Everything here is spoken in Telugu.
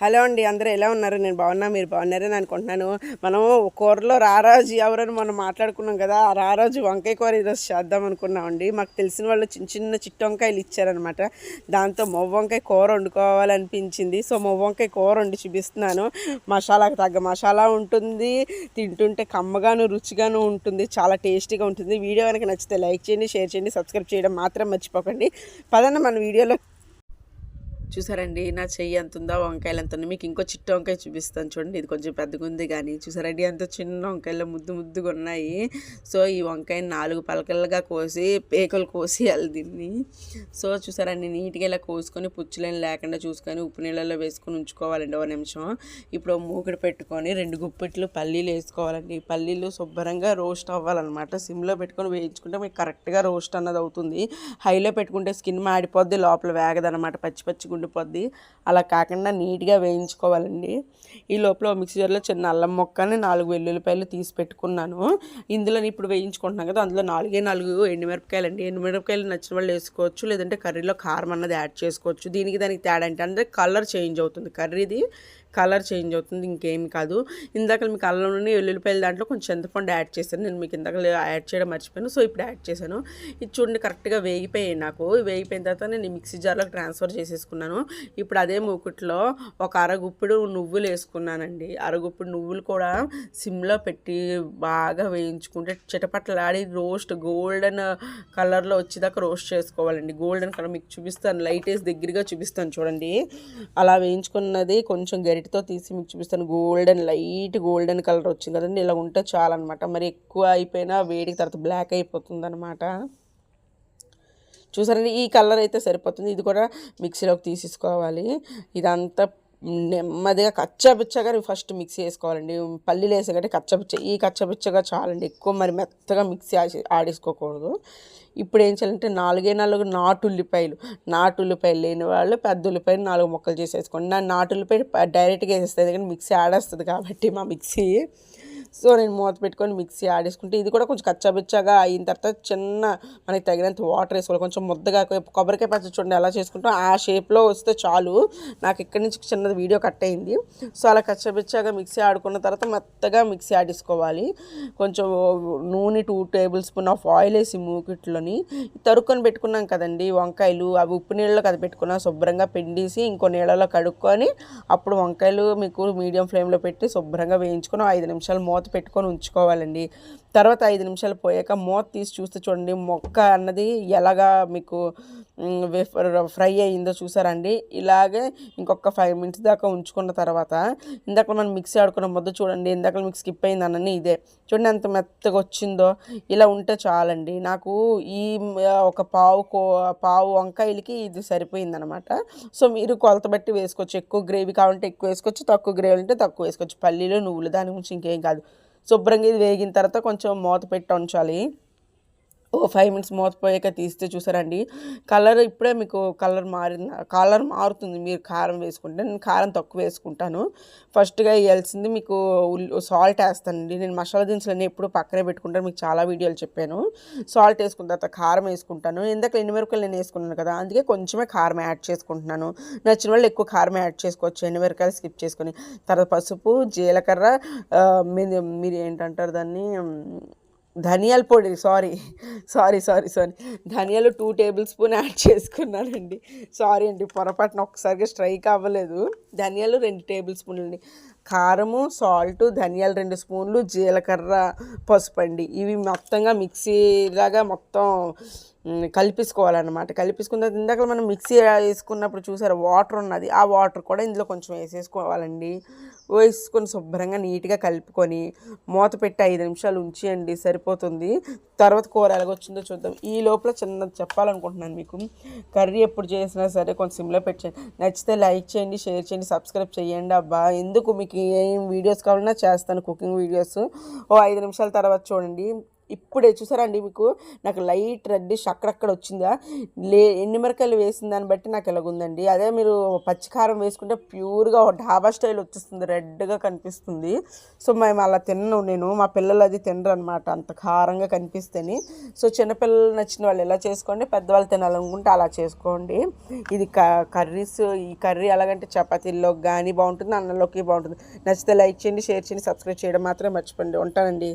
హలో అండి, అందరూ ఎలా ఉన్నారు? నేను బాగున్నా, మీరు బాగున్నారని అనుకుంటున్నాను. మనం కూరలో రారాజు ఎవరని మనం మాట్లాడుకున్నాం కదా, ఆ రారాజు వంకాయ కూర ఈరోజు చేద్దాం అనుకున్నామండి. మాకు తెలిసిన వాళ్ళు చిన్న చిన్న చిట్టు వంకాయలు ఇచ్చారనమాట. దాంతో మొవ్వ వంకాయ కూర వండుకోవాలనిపించింది. సో మొవ్వ వంకాయ కూర వండి చూపిస్తున్నాను. మసాలాకు తగ్గ మసాలా ఉంటుంది, తింటుంటే కమ్మగాను రుచిగాను ఉంటుంది, చాలా టేస్టీగా ఉంటుంది. వీడియో కనుక నచ్చితే లైక్ చేయండి, షేర్ చేయండి, సబ్స్క్రైబ్ చేయడం మాత్రం మర్చిపోకండి. పదండి మన వీడియోలో. చూసారండి నా చెయ్యి ఎంత ఉందా, వంకాయలు ఎంత ఉన్నాయి. మీకు ఇంకో చిట్టు వంకాయ చూపిస్తాను చూడండి. ఇది కొంచెం పెద్దగా ఉంది, కానీ చూసారండి అంత చిన్న వంకాయలు ముద్దుగా ఉన్నాయి. సో ఈ వంకాయని 4 పలకలుగా కోసి పేకలు కోసేయాలి దీన్ని. సో చూసారండి నీట్గా ఇలా కోసుకొని పుచ్చులేని లేకుండా చూసుకొని ఉప్పు నీళ్ళలో వేసుకొని ఉంచుకోవాలండి 1 నిమిషం. ఇప్పుడు మూకుడు పెట్టుకొని 2 గుప్పెట్లు పల్లీలు వేసుకోవాలండి. పల్లీలు శుభ్రంగా రోస్ట్ అవ్వాలన్నమాట. సిమ్లో పెట్టుకొని వేయించుకుంటే మీకు కరెక్ట్గా రోస్ట్ అన్నది అవుతుంది. హైలో పెట్టుకుంటే స్కిన్ మాడిపోద్ది, లోపల వేగదనమాట, పచ్చి పచ్చి ఉండిపోద్ది. అలా కాకుండా నీట్గా వేయించుకోవాలండి. ఈ లోపల మిక్సీ జార్లో చిన్న అల్లం ముక్కని 4 వెల్లుల్లిపాయలు తీసి పెట్టుకున్నాను. ఇందులో ఇప్పుడు వేయించుకుంటున్నాం కదా, అందులో 4 ఎండుమిరపకాయలండి. ఎండుమిరపకాయలు నచ్చిన వాళ్ళు వేసుకోవచ్చు, లేదంటే కర్రీలో కారం అన్నది యాడ్ చేసుకోవచ్చు. దానికి తేడా అంటే కలర్ చేంజ్ అవుతుంది, కర్రీది కలర్ చేంజ్ అవుతుంది, ఇంకేమి కాదు. ఇందాక మీకు అల్లం నుండి వెల్లుల్లిపాయలు దాంట్లో కొంచెం చింతపండు యాడ్ చేశాను. నేను మీకు ఇందాక యాడ్ చేయడం మర్చిపోయాను, సో ఇప్పుడు యాడ్ చేశాను. ఇది చూడండి కరెక్ట్గా వేగిపోయాయి. నాకు వేగిపోయిన తర్వాత నేను మిక్సీ జార్లోకి ట్రాన్స్ఫర్ చేసేసుకున్నాను. ఇప్పుడు అదే మూకుట్లో ఒక అరగుప్పుడు నువ్వులు వేసుకున్నానండి. అరగుప్పుడు నువ్వులు కూడా సిమ్లో పెట్టి బాగా వేయించుకుంటే చిటపటలాడి గోల్డెన్ కలర్లో వచ్చేదాకా రోస్ట్ చేసుకోవాలండి. గోల్డెన్ కలర్ మీకు చూపిస్తాను, లైట్ వేసి దగ్గరగా చూపిస్తాను చూడండి. అలా వేయించుకున్నది కొంచెం గరిటతో తీసి మీకు చూపిస్తాను. లైట్ గోల్డెన్ కలర్ వచ్చింది కదండి, ఇలా ఉంటే చాలన్నమాట. మరి ఎక్కువ అయిపోయినా వేడికి తర్వాత బ్లాక్ అయిపోతుంది అనమాట. చూసారండి ఈ కలర్ అయితే సరిపోతుంది. ఇది కూడా మిక్సీలోకి తీసేసుకోవాలి. ఇదంతా నెమ్మదిగా కచ్చాపిచ్చగా ఫస్ట్ మిక్సీ వేసుకోవాలండి. పల్లీలు వేసే కంటే ఈ కచ్చాపిచ్చగా చాలండి, ఎక్కువ మరి మెత్తగా మిక్సీ ఆడేసుకోకూడదు. ఇప్పుడు ఏం చేయాలంటే 4 నాటుల్లిపాయలు లేని వాళ్ళు పెద్ద ఉల్లిపాయలు 4 ముక్కలు చేసేసుకోండి. నా నాటుల్లిపాయ డైరెక్ట్గా వేసేస్తుంది, కానీ మిక్సీ ఆడేస్తుంది కాబట్టి మా మిక్సీ. సో నేను మూత పెట్టుకొని మిక్సీ ఆడేసుకుంటే ఇది కూడా కొంచెం కచ్చాబిచ్చాగా అయిన తర్వాత మనకి తగినంత వాటర్ వేసుకోవాలి. కొంచెం ముద్దగా కొబ్బరికాయ పచ్చడి చూడండి ఎలా చేసుకుంటాం ఆ షేప్లో వస్తే చాలు. నాకు ఇక్కడి నుంచి చిన్నది వీడియో కట్ అయింది. సో అలా కచ్చాబిచ్చాగా మిక్సీ ఆడుకున్న తర్వాత మెత్తగా మిక్సీ ఆడేసుకోవాలి. కొంచెం నూనె 2 టేబుల్ స్పూన్ ఆఫ్ ఆయిల్ వేసి మూకిట్లోని తరుక్కొని పెట్టుకున్నాం కదండి వంకాయలు, అవి ఉప్పు నీళ్ళలో కదా పెట్టుకున్నాం. శుభ్రంగా పిండేసి ఇంకో నీళ్ళలో కడుక్కొని అప్పుడు వంకాయలు మీకు మీడియం ఫ్లేమ్లో పెట్టి శుభ్రంగా వేయించుకొని 5 నిమిషాలు మూత పెట్టుకొని ఉంచుకోవాలండి. తర్వాత 5 నిమిషాలు పోయాక మూత తీసి చూస్తే చూడండి మొక్క అన్నది ఎలాగా మీకు ఫ్రై అయ్యిందో చూసారండి. ఇలాగే ఇంకొక 5 మినిట్స్ దాకా ఉంచుకున్న తర్వాత ఇందాక మనం మిక్సీ ఆడుకున్న ముద్ద చూడండి, ఇందాక మీకు స్కిప్ అయింది అన్నీ ఇదే చూడండి ఎంత మెత్తగా వచ్చిందో. ఇలా ఉంటే చాలండి. నాకు ఈ ఒక పావు వంకాయలకి ఇది సరిపోయిందనమాట. సో మీరు కొలత బట్టి వేసుకోవచ్చు. ఎక్కువ గ్రేవీ కావాలంటే ఎక్కువ వేసుకోవచ్చు, తక్కువ గ్రేవీ అంటే తక్కువ వేసుకోవచ్చు. పల్లీలు నువ్వులు దాని గురించి ఇంకేం కాదు. శుభ్రంగా ఇది వేగిన తర్వాత కొంచెం మూత పెట్టి ఉంచాలి. 5 మినిట్స్ మూత పోయాక తీస్తే చూసారండి కలర్ ఇప్పుడే మీకు కలర్ మారుతుంది. మీరు కారం వేసుకుంటే నేను కారం తక్కువ వేసుకుంటాను. ఫస్ట్గా వేయాల్సింది మీకు సాల్ట్ వేస్తానండి. నేను మసాలా దినుసులన్నీ ఎప్పుడు పక్కనే పెట్టుకుంటాను, మీకు చాలా వీడియోలు చెప్పాను. సాల్ట్ వేసుకున్న తర్వాత కారం వేసుకుంటాను. ఇందాక ఎండుమిరపకాయలు నేను వేసుకున్నాను కదా, అందుకే కొంచెమే కారం యాడ్ చేసుకుంటున్నాను. నచ్చిన వాళ్ళు ఎక్కువ కారం యాడ్ చేసుకోవచ్చు, ఎండుమిరపకాయలు స్కిప్ చేసుకొని. తర్వాత పసుపు, జీలకర్ర, మీరు ఏంటంటారు దాన్ని, ధనియాల పొడి, సారీ ధనియాలు 2 టేబుల్ స్పూన్ యాడ్ చేసుకున్నానండి. సారీ అండి, పొరపాటున ఒక్కసారిగా స్ట్రైక్ అవ్వలేదు. ధనియాలు 2 టేబుల్ స్పూన్లు అండి. కారము, సాల్ట్, ధనియాలు 2 స్పూన్లు, జీలకర్ర, పసుపు అండి. ఇవి మొత్తంగా మిక్సీలాగా మొత్తం కలిపేసుకోవాలన్నమాట. కలిపేసుకున్న తర్వాత ఇందాక మనం మిక్సీ వేసుకున్నప్పుడు చూసారు వాటర్ ఉన్నది, ఆ వాటర్ కూడా ఇందులో కొంచెం వేసేసుకోవాలండి. వేసుకొని శుభ్రంగా నీట్గా కలుపుకొని మూత పెట్టి 5 నిమిషాలు ఉంచేయండి, సరిపోతుంది. తర్వాత కూర ఎలాగొచ్చిందో చూద్దాం. ఈ లోపల చిన్నది చెప్పాలనుకుంటున్నాను మీకు. కర్రీ ఎప్పుడు చేసినా సరే కొంచెం సిమ్లో పెట్టండి. నచ్చితే లైక్ చేయండి, షేర్ చేయండి, సబ్స్క్రైబ్ చేయండి. అబ్బా ఎందుకు మీకు ఏం వీడియోస్ కావాలన్నా చేస్తాను, కుకింగ్ వీడియోస్. 5 నిమిషాల తర్వాత చూడండి ఇప్పుడే చూసారండి మీకు నాకు లైట్ రెడ్డిష్ అక్కడక్కడ వచ్చిందా ఎన్ని మిరకాయలు వేసిన దాన్ని బట్టి నాకు ఎలాగుందండి. అదే మీరు పచ్చికారం వేసుకుంటే ప్యూర్గా ఢాబా స్టైల్ వచ్చేస్తుంది, రెడ్గా కనిపిస్తుంది. సో మేము అలా నేను మా పిల్లలు అది తినరు అనమాట అంత కారంగా కనిపిస్తేని. సో చిన్నపిల్లలు నచ్చిన వాళ్ళు ఎలా చేసుకోండి, పెద్దవాళ్ళు తినాలనుకుంటే అలా చేసుకోండి. ఇది కర్రీస్, ఈ కర్రీ ఎలాగంటే చపాతీల్లోకి కానీ బాగుంటుంది, అన్నంలోకి బాగుంటుంది. నచ్చితే లైక్ చేయండి, షేర్ చేయండి, సబ్స్క్రైబ్ చేయడం మాత్రం మర్చిపోండి. ఉంటానండి.